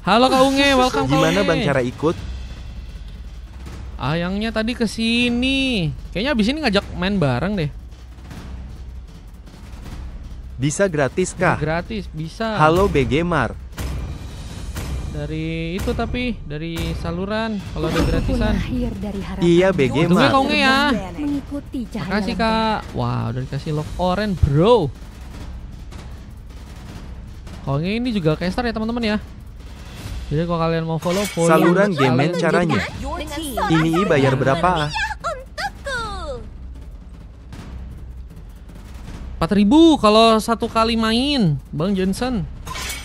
Halo Kak Unge, welcome Kak Gimana Unge. Bang cara ikut? Ayangnya tadi ke sini. Kayaknya abis ini ngajak main bareng deh. Bisa gratis kah? Gratis, bisa. Halo BG Mar. Dari itu tapi dari saluran kalau ada gratisan. Iya BG Tunggu Mar. Kak Unge ya. Mengikuti cahaya Makasih lentera. Kak. Wow, udah dikasih love orange bro. Kak Unge ini juga caster ya teman-teman ya. Jadi kalau kalian mau follow Saluran game caranya. Dengan Ini bayar berapa? 4.000 kalau satu kali main, Bang Johnson.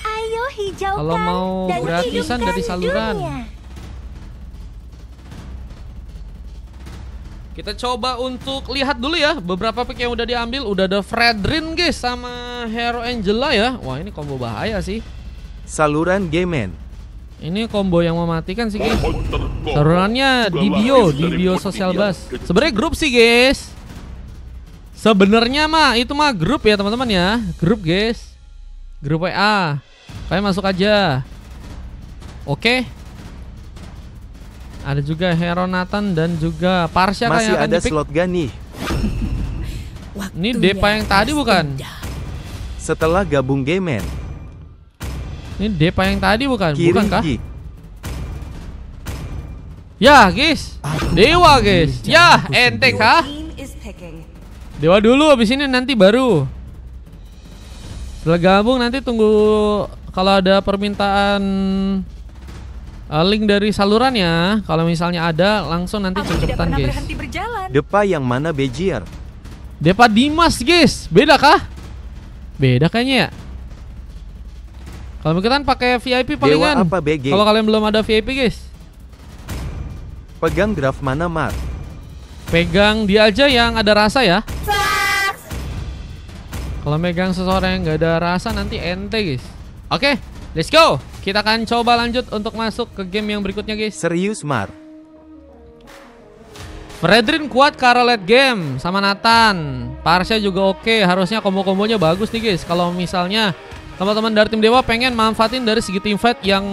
Ayo hijaukan Kalau mau dan gratisan hidupkan dari saluran. dunia. Kita coba untuk lihat dulu ya beberapa pick yang udah diambil. Udah ada Fredrin guys sama Hero Angela ya. Wah ini combo bahaya sih. Saluran Gamen. Ini combo yang mematikan sih guys. Salurannya di bio Social Bus. Sebenarnya grup sih guys. Sebenarnya mah itu mah grup ya teman-teman ya. Grup guys. Grup WA. Kalian masuk aja. Oke. Ada juga Hero Nathan dan juga Parsha Masih yang akan ada di-pick. slot gak nih? Ini Depa yang tadi bukan? Setelah gabung Gamen. Ini Depa yang tadi bukan? Kiri Bukan kah? Gi. Ya guys. Dewa guys. Ya ente kah? Dewa dulu habis ini nanti baru. Setelah gabung nanti tunggu kalau ada permintaan link dari salurannya. Kalau misalnya ada langsung nanti cepetan guys. Depa yang mana Bejier? Depa Dimas guys. Beda kah? Beda kayaknya ya. Kalau kita kan pakai VIP Dewa palingan. apa BG? Kalau kalian belum ada VIP guys, Pegang graf mana Mar? pegang dia aja yang ada rasa ya. Kalau megang seseorang yang nggak ada rasa nanti ente guys. Oke, let's go. Kita akan coba lanjut untuk masuk ke game yang berikutnya guys. Serius Mar? Fredrin kuat karena late game sama Nathan. Parsha juga oke. Harusnya combo-kombonya bagus nih guys. Kalau misalnya teman-teman dari tim Dewa pengen manfaatin dari segi team fight yang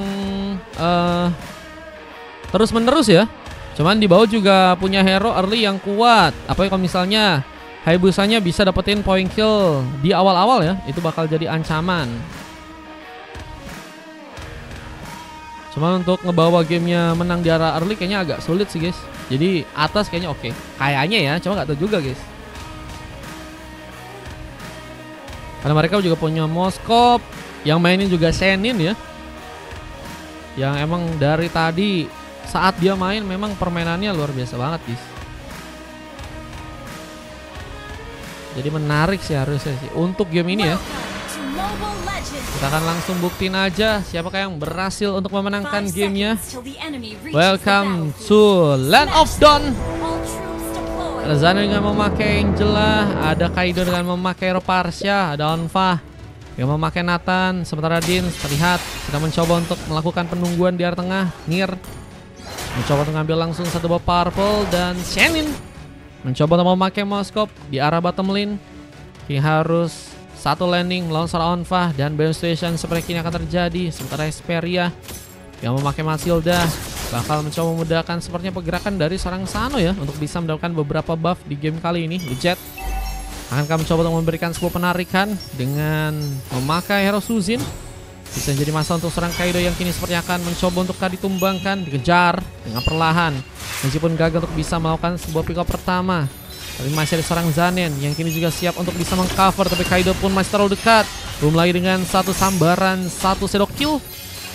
terus menerus ya. Cuman di bawah juga punya hero early yang kuat. Apalagi kalau misalnya Hayabusanya bisa dapetin point kill di awal-awal ya, itu bakal jadi ancaman. Cuman untuk ngebawa gamenya menang di arah early kayaknya agak sulit sih guys. Jadi atas kayaknya oke. Kayaknya ya, cuma nggak tahu juga guys. Karena mereka juga punya Moskop, yang mainin juga Shenin ya. Yang emang dari tadi saat dia main memang permainannya luar biasa banget guys. Jadi menarik sih harusnya sih untuk game ini ya. Kita akan langsung buktiin aja siapakah yang berhasil untuk memenangkan gamenya. Welcome to Land of Dawn. Ada Zana dengan memakai Angela, ada Kaido dengan memakai Parsha, ada Onfa yang memakai Nathan. Sementara Din terlihat sedang mencoba untuk melakukan penungguan di area tengah. Nir mencoba untuk ngambil langsung satu buah purple dan Shenin mencoba untuk memakai Moskop di arah bottom lane. King harus satu landing melawan seorang Onfa dan Bane Station seperti ini akan terjadi. Sementara Esperia yang memakai Matilda bakal mencoba memudahkan sepertinya pergerakan dari seorang Sano ya untuk bisa mendapatkan beberapa buff di game kali ini. Lujet akan mencoba untuk memberikan sebuah penarikan dengan memakai hero Suzin. Bisa jadi masalah untuk seorang Kaido yang kini sepertinya akan mencoba untuk ditumbangkan, dikejar dengan perlahan. Meskipun gagal untuk bisa melakukan sebuah pick up pertama. Tapi masih ada seorang Zanen yang kini juga siap untuk bisa mengcover. Tapi Kaido pun masih terlalu dekat. Belum lagi dengan satu sambaran, satu shadow kill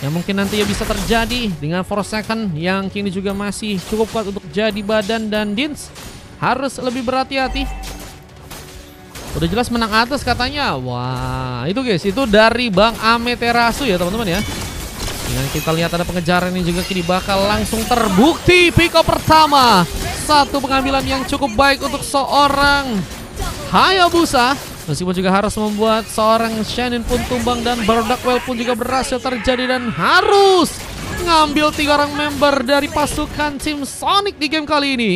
yang mungkin nantinya bisa terjadi dengan 4 second yang kini juga masih cukup kuat untuk jadi badan. Dan Dins harus lebih berhati-hati. Udah jelas menang atas katanya. Wah itu guys, itu dari Bang Amaterasu ya teman-teman ya. Dengan kita lihat ada pengejaran ini juga kini bakal langsung terbukti. Pick up pertama, satu pengambilan yang cukup baik untuk seorang Hayabusa. Meskipun juga harus membuat seorang Shenin pun tumbang dan Bardock pun juga berhasil terjadi. Dan harus ngambil 3 orang member dari pasukan tim Sonic di game kali ini.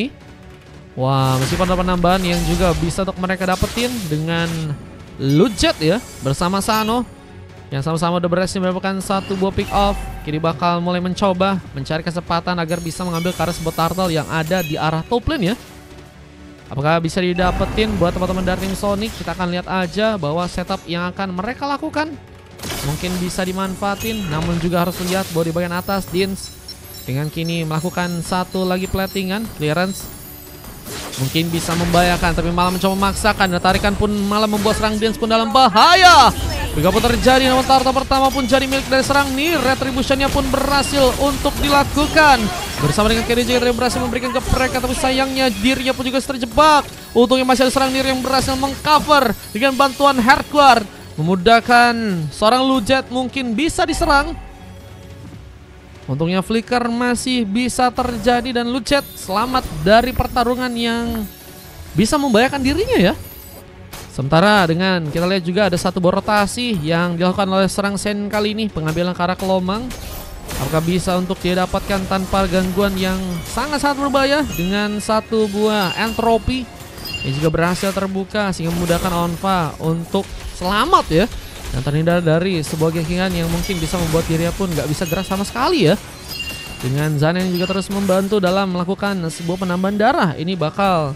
Wah, meskipun ada penambahan yang juga bisa untuk mereka dapetin dengan Lujet ya bersama Sano yang sama-sama udah berhasil mendapatkan satu buah pick off. kini bakal mulai mencoba mencari kesempatan agar bisa mengambil Karis Bot Turtle yang ada di arah top lane ya. Apakah bisa didapetin buat teman-teman dari tim Sonic? Kita akan lihat aja bahwa setup yang akan mereka lakukan mungkin bisa dimanfaatin, namun juga harus lihat bahwa di bagian atas Dins dengan kini melakukan satu lagi platingan clearance mungkin bisa membahayakan, tapi malah mencoba memaksakan dan tarikan pun malah membuat serang Dins pun dalam bahaya. Juga pun terjadi, namun Turtle pertama pun jadi milik dari serang Nier. Retributionnya pun berhasil untuk dilakukan bersama dengan KDJ yang berhasil memberikan ke mereka, tapi sayangnya dirinya pun juga terjebak. Untungnya masih ada serang Nier yang berhasil mengcover dengan bantuan Hardcore, memudahkan seorang Lujet mungkin bisa diserang. Untungnya flicker masih bisa terjadi dan Lujet selamat dari pertarungan yang bisa membahayakan dirinya ya. Sementara dengan kita lihat juga ada satu rotasi yang dilakukan oleh serang Sen kali ini, pengambilan ke arah Kelomang. Apakah bisa untuk dia dapatkan tanpa gangguan yang sangat-sangat berbahaya dengan satu buah entropi yang juga berhasil terbuka sehingga memudahkan Onfa untuk selamat ya, dan terhindar dari sebuah gengkingan yang mungkin bisa membuat dirinya pun nggak bisa gerak sama sekali ya. Dengan Zan yang juga terus membantu dalam melakukan sebuah penambahan darah, ini bakal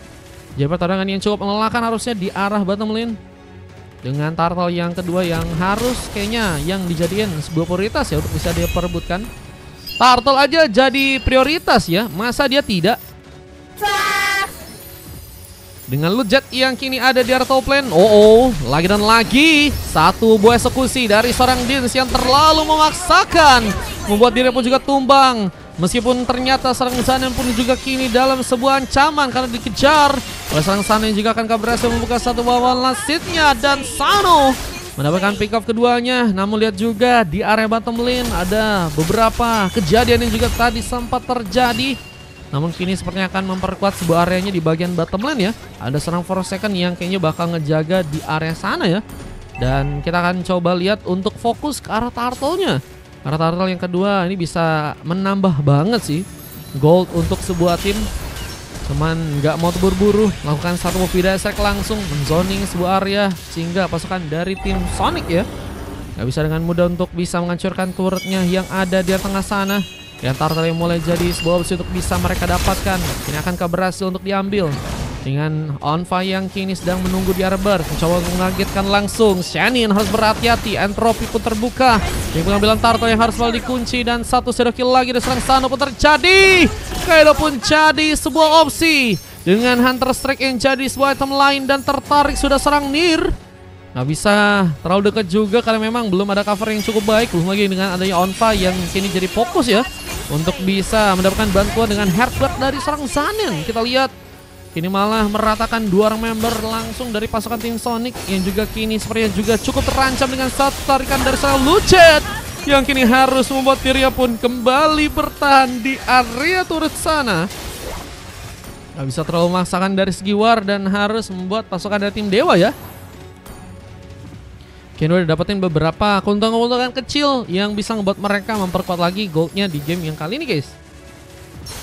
jadi pertarungan yang cukup melelahkan harusnya di arah bottom lane. Dengan Turtle yang kedua yang harus kayaknya yang dijadiin sebuah prioritas ya untuk bisa dia perebutkan. Turtle aja jadi prioritas ya, masa dia tidak? Dengan Lujet yang kini ada di arah top lane. Lagi dan lagi satu buah eksekusi dari seorang Dins yang terlalu memaksakan, membuat dirinya pun juga tumbang. Meskipun ternyata serang Zanen pun juga kini dalam sebuah ancaman karena dikejar oleh serang Zanen, juga akan berhasil membuka satu bawah lasitnya dan Sano mendapatkan pick off keduanya. Namun lihat juga di area bottom lane ada beberapa kejadian yang juga tadi sempat terjadi. Namun kini sepertinya akan memperkuat sebuah areanya di bagian bottom lane ya. Ada serang Forsaken yang kayaknya bakal ngejaga di area sana ya. Dan kita akan coba lihat untuk fokus ke arah Turtle-nya. Karena Turtle yang kedua ini bisa menambah banget sih gold untuk sebuah tim. Cuman nggak mau terburu-buru, lakukan satu move dasar langsung menzoning sebuah area sehingga pasukan dari tim Sonic ya nggak bisa dengan mudah untuk bisa menghancurkan turretnya yang ada di tengah sana. Dan Turtle yang mulai jadi sebuah opsi untuk bisa mereka dapatkan. Ini akan berhasil untuk diambil dengan Onfa yang kini sedang menunggu di arbor, mencoba mengagetkan langsung. Shannon harus berhati-hati, entropi pun terbuka. Yang pengambilan Turtle yang harus selalu dikunci dan satu shadow kill lagi dari serang Sano pun terjadi. Kaido pun jadi sebuah opsi dengan Hunter Strike yang jadi sebuah item lain dan tertarik sudah serang Nier. Nggak bisa terlalu dekat juga karena memang belum ada cover yang cukup baik. Belum lagi dengan adanya Onfa yang kini jadi fokus ya untuk bisa mendapatkan bantuan dengan Heartbird dari serang Zanen. Kita lihat ini malah meratakan dua orang member langsung dari pasukan tim Sonic yang juga kini sepertinya juga cukup terancam dengan satu tarikan dari serang Lujet yang kini harus membuat dirinya pun kembali bertahan di area turret sana. Gak bisa terlalu memaksakan dari segi war dan harus membuat pasukan dari tim Dewa ya. Kini udah dapetin beberapa keuntungan-keuntungan kecil yang bisa membuat mereka memperkuat lagi goldnya di game yang kali ini guys.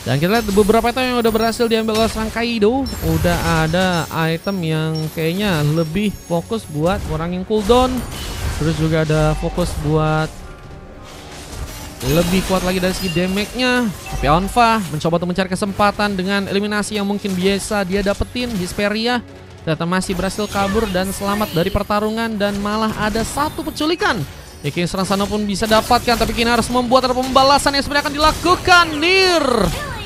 Dan kita lihat beberapa item yang udah berhasil diambil oleh serang Kaido. Udah ada item yang kayaknya lebih fokus buat ngurangin cooldown. Terus juga ada fokus buat lebih kuat lagi dari segi damage-nya. Tapi Onfa mencoba untuk mencari kesempatan dengan eliminasi yang mungkin biasa dia dapetin. Hesperia ternyata masih berhasil kabur dan selamat dari pertarungan, dan malah ada satu penculikan yang serang Sano pun bisa dapatkan, tapi kini harus membuat ada pembalasan yang sebenarnya akan dilakukan. Nier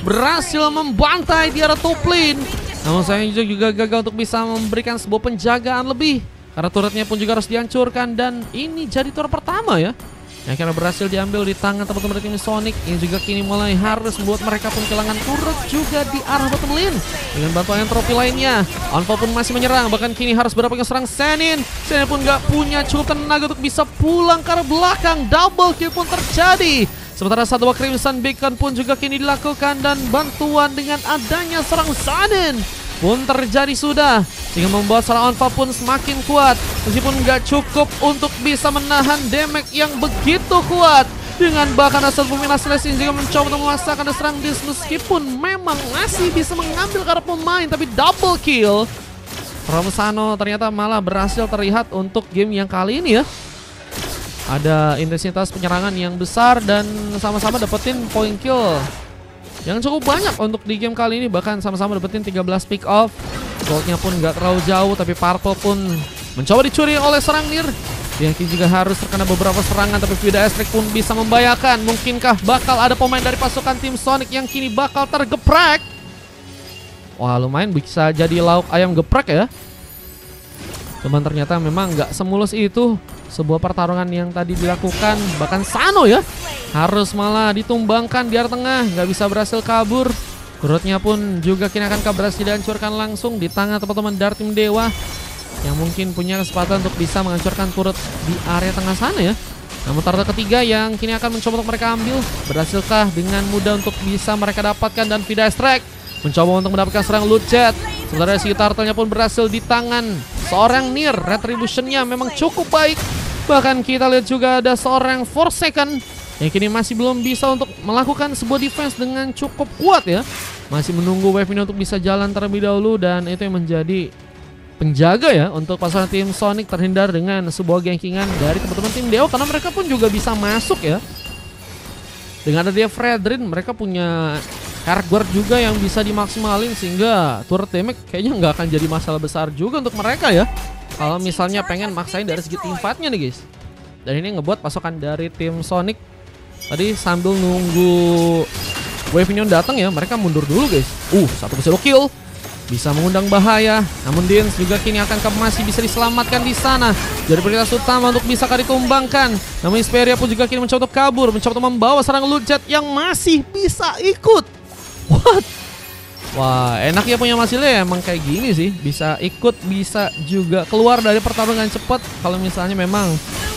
berhasil membantai di arah top lane, namun sayangnya juga gagal untuk bisa memberikan sebuah penjagaan lebih karena turretnya pun juga harus dihancurkan, dan ini jadi turret pertama ya yang akhirnya berhasil diambil di tangan teman-teman tim Sonic yang juga kini mulai harus membuat mereka pun kehilangan turret juga di arah bottom lane. Dengan bantuan entropi lainnya, Onfa pun masih menyerang, bahkan kini harus berapa serang Shannon. Shannon pun gak punya cukup tenaga untuk bisa pulang ke arah belakang. Double kill pun terjadi. Sementara satu Crimson Beacon pun juga kini dilakukan, dan bantuan dengan adanya serang Shannon pun terjadi sudah, sehingga membuat serang Onfa pun semakin kuat meskipun nggak cukup untuk bisa menahan damage yang begitu kuat. Dengan bahkan asal pemain Celestin juga mencoba untuk memaksakan serang Dins meskipun memang masih bisa mengambil karena pemain, tapi double kill from Sano ternyata malah berhasil terlihat untuk game yang kali ini ya. ada intensitas penyerangan yang besar dan sama-sama dapetin point kill yang cukup banyak untuk di game kali ini. Bahkan sama-sama dapetin 13 pick off. Goldnya pun gak terlalu jauh, tapi Purple pun mencoba dicuri oleh serang Nir. Yang juga harus terkena beberapa serangan, tapi Vida Estrik pun bisa membahayakan. Mungkinkah bakal ada pemain dari pasukan tim Sonic yang kini bakal tergeprek? Wah, lumayan bisa jadi lauk ayam geprek ya. Cuman ternyata memang gak semulus itu sebuah pertarungan yang tadi dilakukan. Bahkan Sano ya harus malah ditumbangkan di area tengah, gak bisa berhasil kabur. Turretnya pun juga kini akan berhasil dihancurkan langsung di tangan teman-teman dari tim Dewa yang mungkin punya kesempatan untuk bisa menghancurkan turret di area tengah sana ya. Namun turret ketiga yang kini akan mencoba untuk mereka ambil, berhasilkah dengan mudah untuk bisa mereka dapatkan? Dan Vida Strike mencoba untuk mendapatkan serang loot jet. Sementara si turtle-nya pun berhasil di tangan seorang Nir. Retribution-nya memang cukup baik. Bahkan kita lihat juga ada seorang Forsaken yang kini masih belum bisa untuk melakukan sebuah defense dengan cukup kuat ya. Masih menunggu wave ini untuk bisa jalan terlebih dahulu, dan itu yang menjadi penjaga ya untuk pasukan tim Sonic terhindar dengan sebuah gankingan dari teman-teman tim Dewa, karena mereka pun juga bisa masuk ya. Dengan ada dia Fredrin, mereka punya Hard Guard juga yang bisa dimaksimalin, sehingga turret damage kayaknya nggak akan jadi masalah besar juga untuk mereka ya. Kalau misalnya pengen maksain dari segi team fight-nya nih guys. Dan ini ngebuat pasukan dari tim Sonic tadi sambil nunggu wave minion datang ya, mereka mundur dulu guys. Satu zero kill bisa mengundang bahaya. Namun Dins juga kini akan masih bisa diselamatkan di sana. Jadi prioritas utama untuk bisa ditumbangkan. Namun Isperia pun juga kini mencoba untuk kabur, mencoba untuk membawa serang loot jet yang masih bisa ikut. What? Wah, enak ya punya Masilda, emang kayak gini sih. Bisa ikut, bisa juga keluar dari pertarungan cepat kalau misalnya memang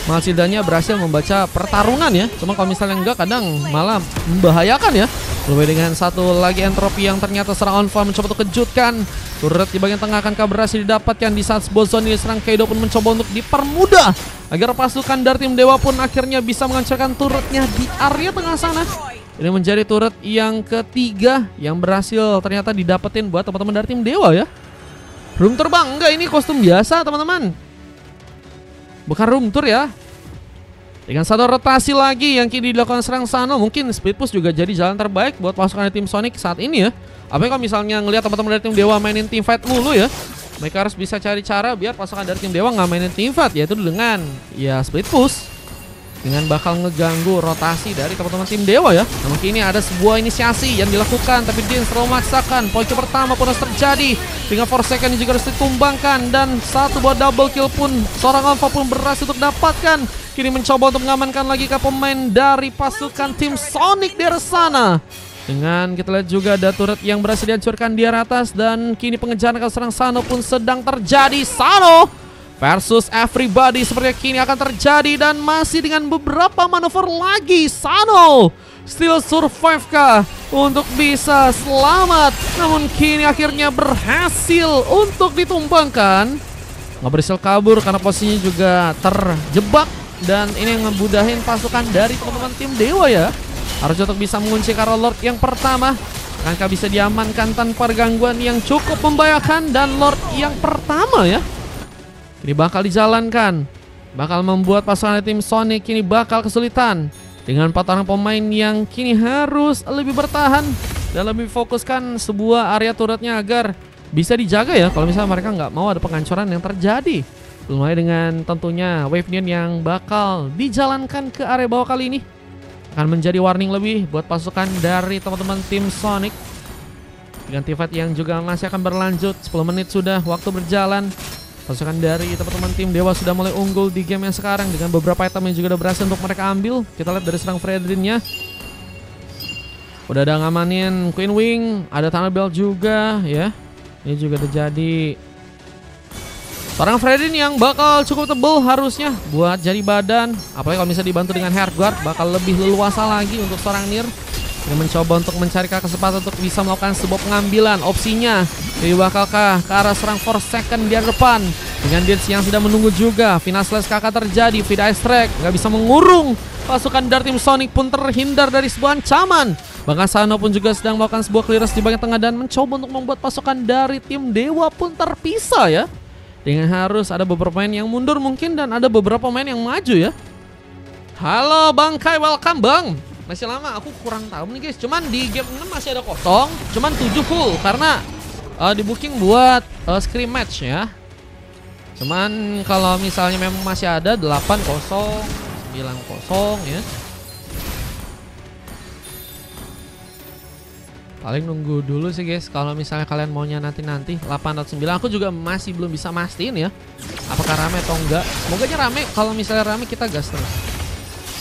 Masildanya berhasil membaca pertarungan ya. Cuma kalau misalnya enggak, kadang malah membahayakan ya. Lebih dengan satu lagi entropi yang ternyata serang on farm mencoba untuk kejutkan. Turret di bagian tengah akan berhasil didapatkan di saat sebuah zone ini. Serang Kaido pun mencoba untuk dipermudah agar pasukan dari tim Dewa pun akhirnya bisa menghancurkan turretnya di area tengah sana. Ini menjadi turret yang ketiga yang berhasil ternyata didapetin buat teman-teman dari tim Dewa ya. Room terbang, enggak, ini kostum biasa teman-teman, bukan room tour ya. Dengan satu rotasi lagi yang kini dilakukan serang Sano, mungkin split push juga jadi jalan terbaik buat pasukan tim Sonic saat ini ya. Apalagi kalau misalnya ngelihat teman-teman dari tim Dewa mainin team fight mulu ya, mereka harus bisa cari cara biar pasukan dari tim Dewa nggak mainin team fight, yaitu dengan ya split push, dengan bakal ngeganggu rotasi dari teman-teman tim Dewa ya. Nah, mungkin ini ada sebuah inisiasi yang dilakukan, tapi Dins terlalu memaksakan. Poin pertama pun harus terjadi dengan Forsaken yang juga harus ditumbangkan, dan satu buat double kill pun seorang Alpha pun berhasil untuk dapatkan. Kini mencoba untuk mengamankan lagi ke pemain dari pasukan tim Sonic di arah sana. Dengan kita lihat juga ada turret yang berhasil dihancurkan di arah atas, dan kini pengejaran ke serang Sano pun sedang terjadi. Sano versus everybody sepertinya kini akan terjadi, dan masih dengan beberapa manuver lagi Sano still survive kah untuk bisa selamat. Namun kini akhirnya berhasil untuk ditumbangkan. Nggak berhasil kabur karena posisinya juga terjebak, dan ini yang ngebudahin pasukan dari teman-teman tim Dewa ya. Harus untuk bisa mengunci Kara Lord yang pertama. Akankah bisa diamankan tanpa gangguan yang cukup membahayakan, dan Lord yang pertama ya ini bakal dijalankan, bakal membuat pasukan tim Sonic kini bakal kesulitan dengan 4 orang pemain yang kini harus lebih bertahan dan lebih fokuskan sebuah area turretnya agar bisa dijaga ya. Kalau misalnya mereka nggak mau ada penghancuran yang terjadi. Mulai dengan tentunya wave neon yang bakal dijalankan ke area bawah kali ini akan menjadi warning lebih buat pasukan dari teman-teman tim Sonic. Dengan teamfight yang juga masih akan berlanjut, 10 menit sudah waktu berjalan. Pasukan dari teman-teman tim Dewa sudah mulai unggul di game yang sekarang dengan beberapa item yang juga udah berhasil untuk mereka ambil. Kita lihat dari serang Fredrin-nya. Udah ada ngamanin Queen Wing, ada Tunnel Belt juga ya. Ini juga terjadi seorang Fredrin yang bakal cukup tebel harusnya buat jadi badan. Apalagi kalau misalnya dibantu dengan Hard Guard, bakal lebih leluasa lagi untuk seorang Nir. Ini mencoba untuk mencari kesempatan untuk bisa melakukan sebuah pengambilan. Opsinya jadi bakalkah ke arah serang Forsaken di depan, dengan Dins yang sudah menunggu juga. Final slash kakak terjadi. Vida Strike nggak bisa mengurung pasukan dari tim Sonic pun terhindar dari sebuah ancaman. Bahkan Sano pun juga sedang melakukan sebuah clearance di bagian tengah dan mencoba untuk membuat pasukan dari tim Dewa pun terpisah ya. Dengan harus ada beberapa pemain yang mundur mungkin, dan ada beberapa pemain yang maju ya. Halo Bang Kai, welcome Bang. Masih lama, aku kurang tahu nih guys. Cuman di game 6 masih ada kosong. Cuman 7 full karena di booking buat scrim match ya. Cuman kalau misalnya memang masih ada 8 kosong, 9 kosong ya. Paling nunggu dulu sih guys. Kalau misalnya kalian maunya nanti 8 atau 9, aku juga masih belum bisa mastiin ya apakah rame atau enggak. Semoga aja rame. Kalau misalnya rame kita gas terus.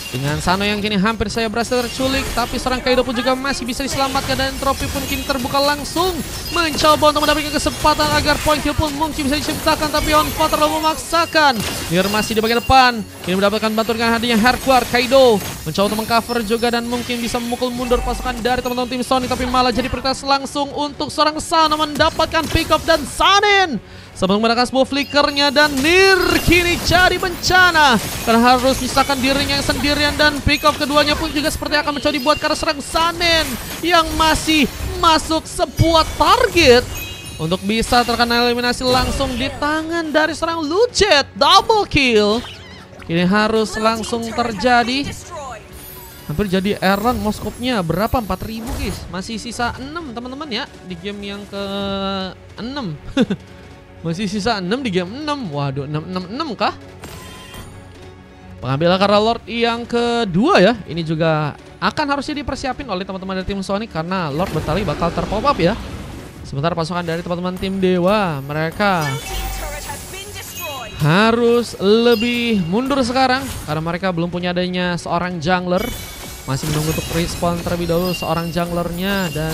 Dengan Sano yang kini hampir saya berhasil terculik, tapi seorang Kaido pun juga masih bisa diselamatkan dan trofi pun kini terbuka langsung. Mencoba untuk mendapatkan kesempatan agar point kill pun mungkin bisa diciptakan, tapi Onfa terlalu memaksakan. Nier masih di bagian depan, kini mendapatkan bantuan dengan hadirnya Hardcore. Kaido mencoba untuk mengcover juga dan mungkin bisa memukul mundur pasukan dari teman-teman tim Sonic, tapi malah jadi prioritas langsung untuk seorang Sano mendapatkan pick up dan Sanin. Sebelum menggunakan sebuah flickernya dan Nier kini jadi bencana karena harus misalkan dirinya yang sendirian, dan pick up keduanya pun juga seperti akan mencoba dibuat karena serang Sanin yang masih masuk sebuah target untuk bisa terkena eliminasi langsung di tangan dari serang Lucet. Double kill ini harus langsung terjadi. Hampir jadi Erron Moskopnya berapa? 4000 guys. Masih sisa 6 teman-teman ya di game yang ke-6. Masih sisa 6 di game 6. Waduh, 6 kah? Pengambilan karena Lord yang kedua ya. Ini juga akan harusnya dipersiapin oleh teman-teman dari tim Sonic karena Lord bentar lagi bakal terpop up ya. Sementara pasukan dari teman-teman tim Dewa, mereka harus lebih mundur sekarang karena mereka belum punya adanya seorang jungler. Masih menunggu untuk respawn terlebih dahulu seorang junglernya dan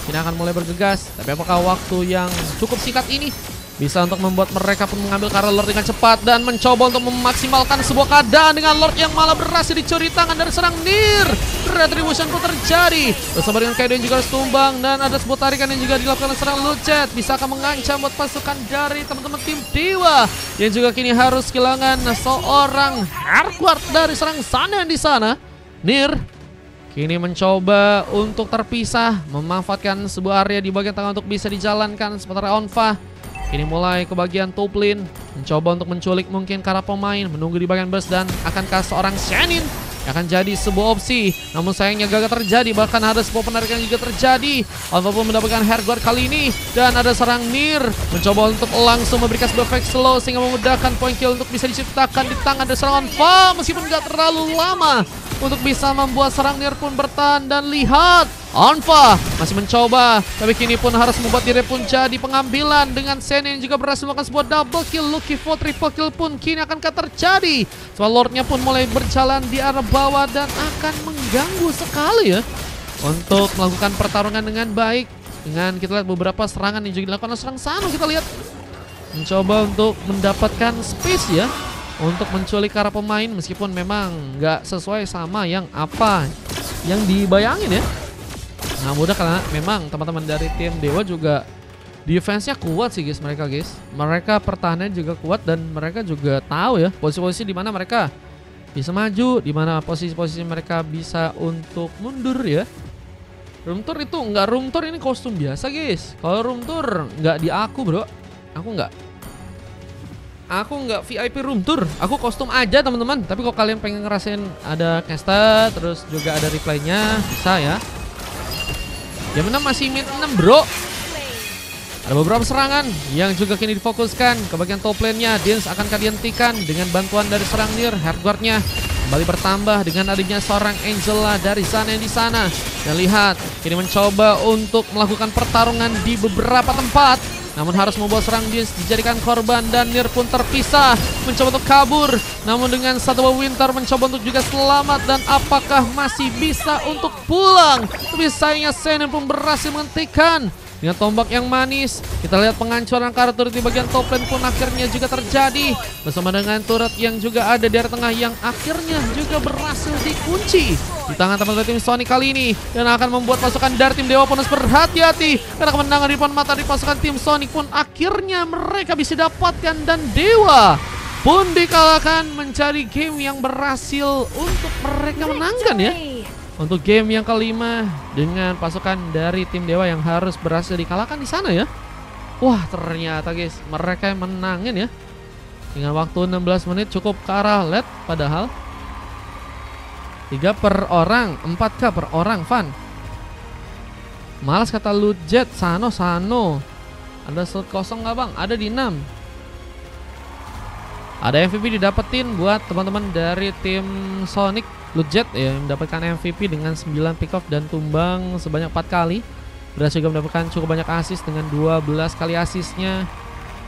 ini akan mulai bergegas. Tapi apakah waktu yang cukup singkat ini bisa untuk membuat mereka pun mengambil karena Lord dengan cepat dan mencoba untuk memaksimalkan sebuah keadaan dengan Lord yang malah berhasil dicuri tangan dari serang Nier. Retribution pun terjadi bersama dengan Kaido yang juga harus tumbang, dan ada sebuah tarikan yang juga dilakukan oleh serang Lucet. Bisa akan mengancam buat pasukan dari teman-teman tim Dewa yang juga kini harus kehilangan seorang hardcore dari serang Sanin di sana. Nier kini mencoba untuk terpisah, memanfaatkan sebuah area di bagian tengah untuk bisa dijalankan. Sementara Onfa ini mulai ke bagian top lane, mencoba untuk menculik mungkin para pemain, menunggu di bagian burst, dan akankah seorang Sanin akan jadi sebuah opsi. Namun sayangnya gagal terjadi, bahkan ada sebuah penarikan juga terjadi. Alpha pun mendapatkan hardcore kali ini, dan ada serang Nier mencoba untuk langsung memberikan sebuah efek slow sehingga memudahkan point kill untuk bisa diciptakan di tangan dari serang Alpha, meskipun gak terlalu lama untuk bisa membuat serang Nier pun bertahan. Dan lihat, Onfa masih mencoba, tapi kini pun harus membuat diri pun jadi pengambilan dengan Sen yang juga berhasil melakukan sebuah double kill. Lucky for triple kill pun kini akankah terjadi. Soal Lordnya pun mulai berjalan di arah bawah dan akan mengganggu sekali ya untuk melakukan pertarungan dengan baik. Dengan kita lihat beberapa serangan yang juga dilakukan oleh serang Sano, kita lihat mencoba untuk mendapatkan space ya untuk menculik para pemain, meskipun memang nggak sesuai sama yang apa yang dibayangin ya. Nah mudah karena memang teman-teman dari tim Dewa juga defense-nya kuat sih guys, mereka pertahanan juga kuat, dan mereka juga tahu ya posisi-posisi di mana mereka bisa maju, di mana posisi-posisi mereka bisa untuk mundur ya. Room tour itu nggak room tour, ini kostum biasa guys. Kalau room tour nggak di aku bro, aku nggak VIP room tour, aku kostum aja teman-teman. Tapi kalau kalian pengen ngerasain ada caster terus juga ada replaynya, bisa ya. Jam 6 masih mid 6 bro. Ada beberapa serangan yang juga kini difokuskan ke bagian top lane-nya. Dins akankah dihentikan dengan bantuan dari serang Nier. Hardguard-nya kembali bertambah dengan adanya seorang Angela dari sana yang di sana. Dan lihat, kini mencoba untuk melakukan pertarungan di beberapa tempat, namun harus membuat serang Dins dijadikan korban, dan Nier pun terpisah mencoba untuk kabur. Namun dengan satu Winter mencoba untuk juga selamat, dan apakah masih bisa untuk pulang? Tapi sayangnya Senen pun berhasil menghentikan dengan tombak yang manis. Kita lihat penghancuran kartu turret di bagian top lane pun akhirnya juga terjadi, bersama dengan turret yang juga ada di area tengah yang akhirnya juga berhasil dikunci di tangan teman-teman tim Sonic kali ini, dan akan membuat pasukan dari tim Dewa pun harus berhati-hati karena kemenangan di depan mata di pasukan tim Sonic pun akhirnya mereka bisa dapatkan, dan Dewa pun dikalahkan, mencari game yang berhasil untuk mereka menangkan ya. Untuk game yang kelima dengan pasukan dari tim Dewa yang harus berhasil dikalahkan di sana ya. Wah ternyata guys, mereka yang menangin ya. Dengan waktu 16 menit cukup ke arah late padahal. 3 per orang, 4K per orang, Van. Malas kata Lujet, Sano. Ada slot kosong nggak bang? Ada di 6. Ada MVP didapetin buat teman-teman dari tim Sonic. Lujet ya mendapatkan MVP dengan 9 pick off dan tumbang sebanyak 4 kali. Berhasil juga mendapatkan cukup banyak assist dengan 12 kali assistnya.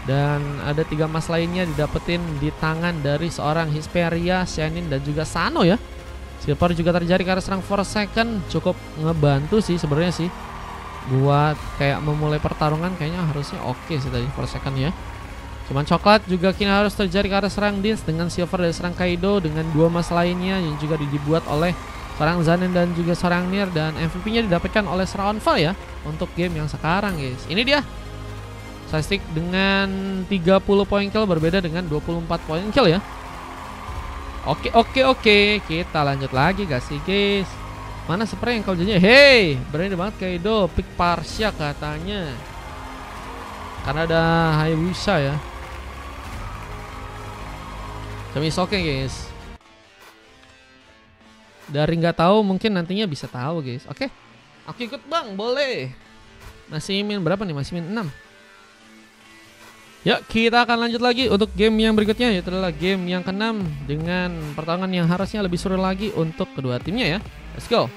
Dan ada 3 emas lainnya didapetin di tangan dari seorang Hesperia, Shenin dan juga Sano ya. Silver juga terjadi karena serang 4 second, cukup ngebantu sih sebenarnya sih. Buat kayak memulai pertarungan kayaknya harusnya oke sih tadi 4 second ya. Cuman coklat juga kini harus terjadi karena serang Dins dengan silver dari serang Kaido dengan 2 emas lainnya yang juga dibuat oleh seorang Zanen dan juga seorang Nier, dan MVP-nya didapatkan oleh serang Onfa ya untuk game yang sekarang guys. Ini dia statistik dengan 30 poin kill berbeda dengan 24 poin kill ya. Oke, kita lanjut lagi gak sih guys? Mana spray yang kau janjinya? Hey, berani banget Kaido pick Parsha katanya. Karena ada Hayabusa ya. Tapi oke guys. Dari nggak tahu mungkin nantinya bisa tahu guys. Oke, aku ikut bang, boleh. Masih min berapa nih? Masih min 6. Ya, kita akan lanjut lagi untuk game yang berikutnya, yaitu adalah game yang ke-6 dengan pertarungan yang harusnya lebih seru lagi untuk kedua timnya ya. Let's go.